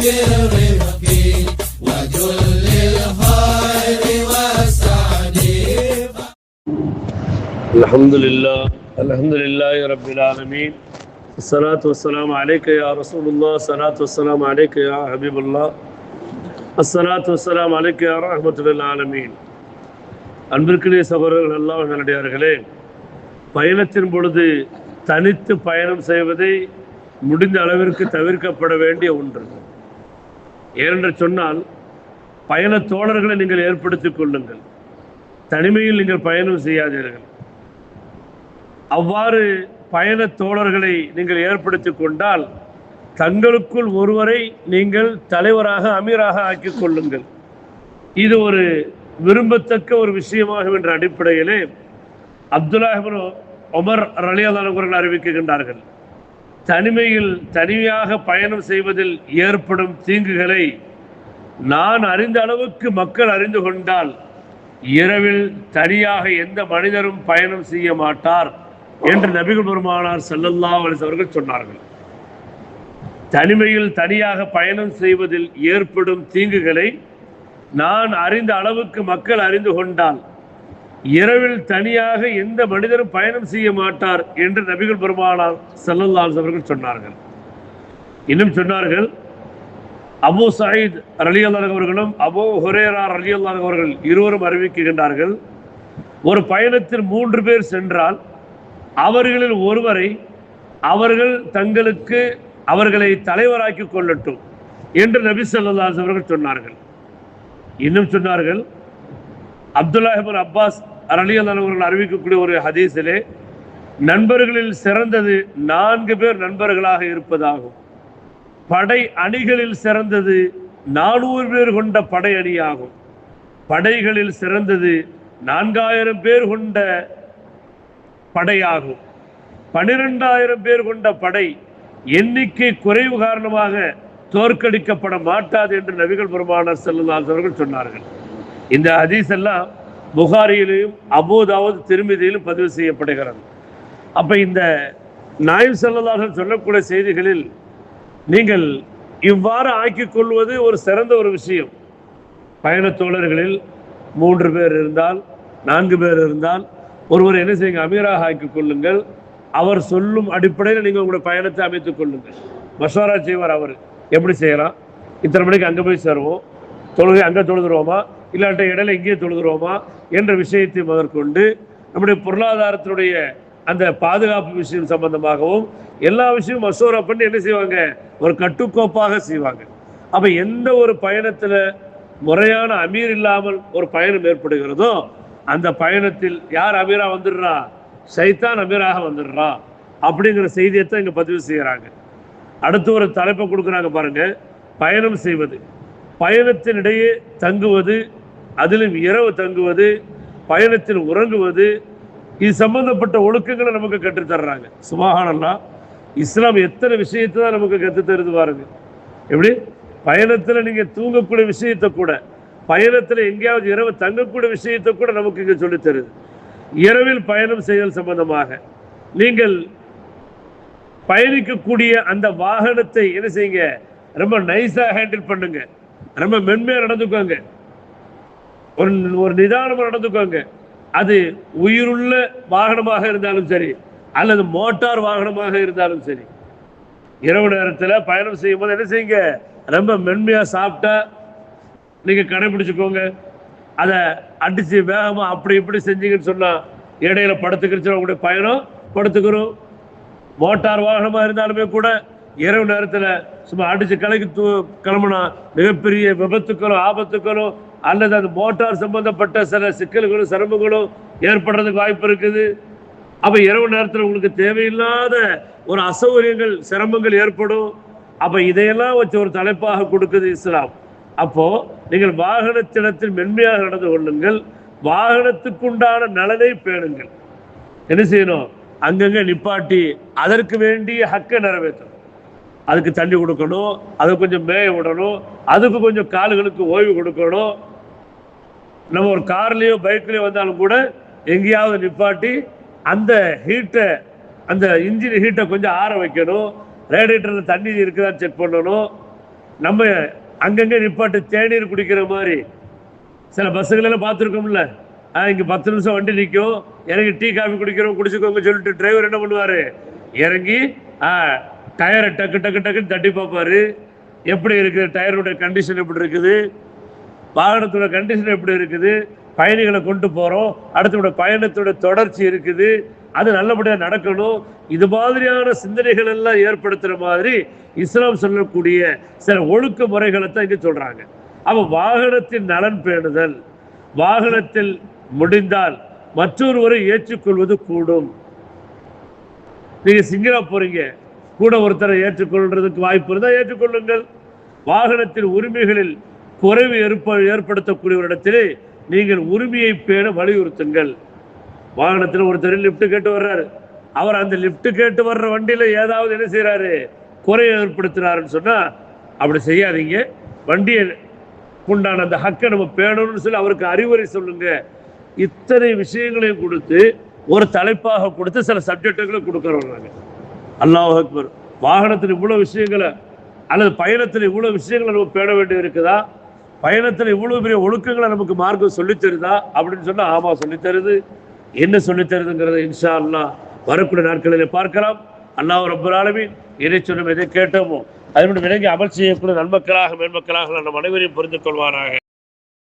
بالرفق وجل الخير والسعد. الحمد لله رب العالمين. الصلاة والسلام عليك يا رسول الله. الصلاة والسلام عليك يا حبيب الله. الصلاة والسلام عليك يا رحمة للعالمين. அன்பிற்குரிய சகோதரர்கள் அல்லாஹ் நல்லடியார்களே, பயணத்தின் பொழுது தனித்து பயணம் செய்வதை முடிந்த அளவிற்கு தவிர்க்கப்பட வேண்டிய ஒன்று. ஏனென்று சொன்னால், பயண தோழர்களை நீங்கள் ஏற்படுத்திக் கொள்ளுங்கள், தனிமையில் நீங்கள் பயணம் செய்யாதீர்கள். அவ்வாறு பயண தோழர்களை நீங்கள் ஏற்படுத்தி கொண்டால் தங்களுக்குள் ஒருவரை நீங்கள் தலைவராக அமீராக ஆக்கிக் கொள்ளுங்கள். இது ஒரு விரும்பத்தக்க ஒரு விஷயமாகும் என்ற அடிப்படையிலே அப்துல்லாஹ் இப்னு உமர் ரலியல்லாஹு அன்ஹு அவர்கள் அறிவிக்கின்றார்கள், தனிமையில் தனியாக பயணம் செய்வதில் ஏற்படும் தீங்குகளை நான் அறிந்த அளவுக்கு மக்கள் அறிந்து கொண்டால் இரவில் தனியாக எந்த மனிதரும் பயணம் செய்ய மாட்டார் என்று நபிகள் பெருமானார் ஸல்லல்லாஹு அலைஹி வஸல்லம் அவர்கள் சொன்னார்கள். தனிமையில் தனியாக பயணம் செய்வதில் ஏற்படும் தீங்குகளை நான் அறிந்த அளவுக்கு மக்கள் அறிந்து கொண்டால் இரவில் தனியாக எந்த மனிதரும் பயணம் செய்ய மாட்டார் என்று நபிகள் பெருமானார் ஸல்லல்லாஹு அலைஹி வஸல்லம் அவர்கள் சொன்னார்கள். இன்னும் சொன்னார்கள், அபூ சயீத் ரலியல்லாஹு அன்ஹு அவர்களும் அபூ ஹுரைரா ரலியல்லாஹு அன்ஹு அவர்கள் இருவரும் அறிவிக்கின்றார்கள், ஒரு பயணத்தில் 3 பேர் சென்றால் அவர்களில் ஒருவரை அவர்கள் தங்களுக்கு அவர்களை தலைவராக்கி கொள்ளட்டும் என்று நபி ஸல்லல்லாஹு அலைஹி வஸல்லம் அவர்கள் சொன்னார்கள். இன்னும் சொன்னார்கள், அப்துல்லாஹ் இப்னு அப்பாஸ் ரலியல்லாஹு அன்ஹு அவர்கள் அறிவிக்கக்கூடிய ஒரு ஹதீஸிலே, நண்பர்களில் சிறந்தது 4 பேர் நண்பர்களாக இருப்பதாகும். படை அணிகளில் சிறந்தது 400 பேர் கொண்ட படை அணியாகும். படைகளில் சிறந்தது 4000 பேர் கொண்ட படையாகும். 12000 பேர் கொண்ட படை எண்ணிக்கை குறைவு காரணமாக தோற்கடிக்கப்பட மாட்டாது என்று நபிகள் பெருமானார் ஸல்லல்லாஹு அலைஹி வஸல்லம் அவர்கள் சொன்னார்கள். இந்த ஹதீஸ் எல்லாம் புகாரியிலும் அபூ தாவூத் திர்மிதியிலும் பதிவு செய்யப்படுகிறது. அப்ப இந்த நாயகம் ஸல்லல்லாஹு அலைஹி வஸல்லம் சொல்லக்கூடிய செய்திகளில் நீங்கள் இவ்வாறு ஆக்கிக் கொள்வது ஒரு சிறந்த ஒரு விஷயம். பயண தோழர்களில் 3 பேர் இருந்தால் 4 பேர் இருந்தால் ஒருவர் என்ன செய்யுங்க, அமீராக ஆக்கிக் கொள்ளுங்கள். அவர் சொல்லும் அடிப்படையில் நீங்கள் உங்களுடைய பயணத்தை அமைத்துக் கொள்ளுங்கள். மஷாரா செய்வார். அவர் எப்படி செய்யலாம், இத்தனை மணிக்கு அங்கே போய் சேருவோம், தொழுகை அங்கே தொழுதுருவோமா, இல்லாட்ட இடையில இங்கேயே தொழுதுருவோமா என்ற விஷயத்தை முதற்கொண்டு நம்முடைய பொருளாதாரத்தினுடைய அந்த பாதுகாப்பு விஷயம் சம்பந்தமாகவும் எல்லா விஷயமும் மசோரா பண்ணி என்ன செய்வாங்க, ஒரு கட்டுக்கோப்பாக செய்வாங்க. அப்போ எந்த ஒரு பயணத்தில் முறையான அமீர் இல்லாமல் ஒரு பயணம் ஏற்படுகிறதோ அந்த பயணத்தில் யார் அமீரா வந்துடுறா, சைத்தான் அமீராக வந்துடுறா அப்படிங்கிற செய்தியைத்தான் இங்கே பதிவு செய்கிறாங்க. அடுத்து ஒரு தலைப்பை கொடுக்குறாங்க பாருங்க, பயணம் செய்வது, பயணத்தினிடையே தங்குவது, அதிலும் இரவு தங்குவது, பயணத்தில் உறங்குவது, இது சம்பந்தப்பட்ட ஒழுக்கங்களை நமக்கு கற்றுத்தர்றாங்க. சுப்ஹானல்லாஹ், இஸ்லாம் எத்தனை விஷயத்தை தான் நமக்கு கற்றுத்தருது பாருங்க. எப்படி பயணத்தில் நீங்கள் தூங்கக்கூடிய விஷயத்தை கூட, பயணத்தில் எங்கேயாவது இரவு தங்கக்கூடிய விஷயத்தை கூட நமக்கு இங்கே சொல்லித் தருது. இரவில் பயணம் செய்தல் சம்பந்தமாக நீங்கள் பயணிக்கக்கூடிய அந்த வாகனத்தை என்ன செய்யுங்க, ரொம்ப நைஸாக ஹேண்டில் பண்ணுங்க, ரொம்ப மென்மையாக நடந்துக்கோங்க, ஒரு நிதானமாக நடந்துக்கோங்க. அது உயிருள்ள வாகனமாக இருந்தாலும் சரி அல்லது மோட்டார் வாகனமாக இருந்தாலும் சரி, இரவு நேரத்தில் பயணம் செய்யும் போது என்ன செய்யுங்க, ரொம்ப மென்மையாக சாப்பிட்டா நீங்கள் கடைபிடிச்சுக்கோங்க. அதை அடித்து வேகமாக அப்படி இப்படி செஞ்சீங்கன்னு சொன்னால் இடையில படுத்துக்கிச்சு உங்களுடைய பயணம் படுத்துக்கிறோம். மோட்டார் வாகனமாக இருந்தாலுமே கூட இரவு நேரத்தில் சும்மா அடித்து கிளம்புனா மிகப்பெரிய விபத்துக்களும் ஆபத்துக்களும் அல்லது அந்த மோட்டார் சம்பந்தப்பட்ட சில சிக்கல்களும் சிரமங்களும் ஏற்படுறதுக்கு வாய்ப்பு இருக்குது. அப்போ இரவு நேரத்தில் உங்களுக்கு தேவையில்லாத ஒரு அசௌகரியங்கள் சிரமங்கள் ஏற்படும். அப்போ இதையெல்லாம் வச்சு ஒரு தலைப்பாக கொடுக்குது இஸ்லாம். அப்போ நீங்கள் வாகனத்திடத்தில் மென்மையாக நடந்து கொள்ளுங்கள், வாகனத்துக்குண்டான நலனை பேணுங்கள். என்ன செய்யணும், அங்கங்கே நிப்பாட்டி அதற்கு வேண்டிய ஹக்கை நிறைவேற்றணும். அதுக்கு தண்ணி கொடுக்கணும், அதை கொஞ்சம் மேய விடணும், அதுக்கு கொஞ்சம் கால்களுக்கு ஓய்வு கொடுக்கணும். நம்ம ஒரு கார்லேயோ பைக்லேயோ வந்தாலும் கூட எங்கேயாவது நிப்பாட்டி அந்த ஹீட்டை, அந்த இன்ஜின் ஹீட்டை கொஞ்சம் ஆற வைக்கணும். ரேடியேட்டரில் தண்ணி இருக்குதான்னு செக் பண்ணணும். நம்ம அங்கங்கே நிப்பாட்டு தேநீர் குடிக்கிற மாதிரி சில பஸ்ஸுகளெல்லாம் பார்த்துருக்கோம்ல, இங்கே 10 நிமிஷம் வண்டி நிற்கும், இறங்கி டீ காஃபி குடிக்கிறோம் குடிச்சுக்கோங்க சொல்லிட்டு டிரைவர் என்ன பண்ணுவார், இறங்கி டயரை டக்கு டக்கு டக்குன்னு தட்டி பார்ப்பாரு. எப்படி இருக்குது டயரோட கண்டிஷன், எப்படி இருக்குது வாகனத்தோட கண்டிஷன், எப்படி இருக்குது, பயணிகளை கொண்டு போகிறோம், அடுத்தோட பயணத்தோட தொடர்ச்சி இருக்குது, அது நல்லபடியாக நடக்கணும். இது மாதிரியான சிந்தனைகள் எல்லாம் ஏற்படுத்துகிற மாதிரி இஸ்லாம் சொல்லக்கூடிய சில ஒழுக்க முறைகளை தான் இங்கே சொல்கிறாங்க. அப்போ வாகனத்தின் நலன் பேணுதல், வாகனத்தில் முடிந்தால் மற்றொருவரை ஏற்றுக்கொள்வது கூடும். நீங்கள் சிங்கரா போகிறீங்க, கூட ஒருத்தரை ஏற்றுக்கொள்றதுக்கு வாய்ப்பு இருந்தால் ஏற்றுக்கொள்ளுங்கள். வாகனத்தின் உரிமைகளில் குறைவு ஏற்படுத்தக்கூடியவரிடத்திலே நீங்கள் உரிமையை பேண வலியுறுத்துங்கள். வாகனத்தில் ஒருத்தர் லிஃப்ட் கேட்டு வர்றாரு, அவர் அந்த லிஃப்ட் கேட்டு வர்ற வண்டியில் ஏதாவது என்ன செய்கிறாரு, குறையை ஏற்படுத்துகிறாருன்னு சொன்னால் அப்படி செய்யாதீங்க. வண்டியை உண்டான அந்த ஹக்கை நம்ம பேணணும்னு சொல்லி அவருக்கு அறிவுரை சொல்லுங்க. இத்தனை விஷயங்களையும் கொடுத்து ஒரு தலைப்பாக கொடுத்து சில சப்ஜெக்டுகளை கொடுக்குறோம் நாங்கள். அல்லாஹ் அக்பர். வாகனத்தில் இவ்வளோ விஷயங்களை அல்லது பயணத்தில் இவ்வளோ விஷயங்களை நம்ம பேண வேண்டியது இருக்குதா, பயணத்தில் இவ்வளோ பெரிய ஒழுக்கங்களை நமக்கு மார்க்கம் சொல்லித்தருதா அப்படின்னு சொன்னால் ஆமாம் சொல்லித்தருது. என்ன சொல்லித்தருதுங்கிறத இன்ஷா அல்லாஹ் வரக்கூடிய நாட்களில் பார்க்கலாம். அல்லாஹ் ரப்பல் ஆலமீன் எதை சொன்னோம் எதை கேட்டோமோ அதனுடைய விலங்கி அமல் செய்யக்கூடிய நன்மக்களாக மேன்மக்களாக நம் அனைவரையும் புரிந்து கொள்வாராக.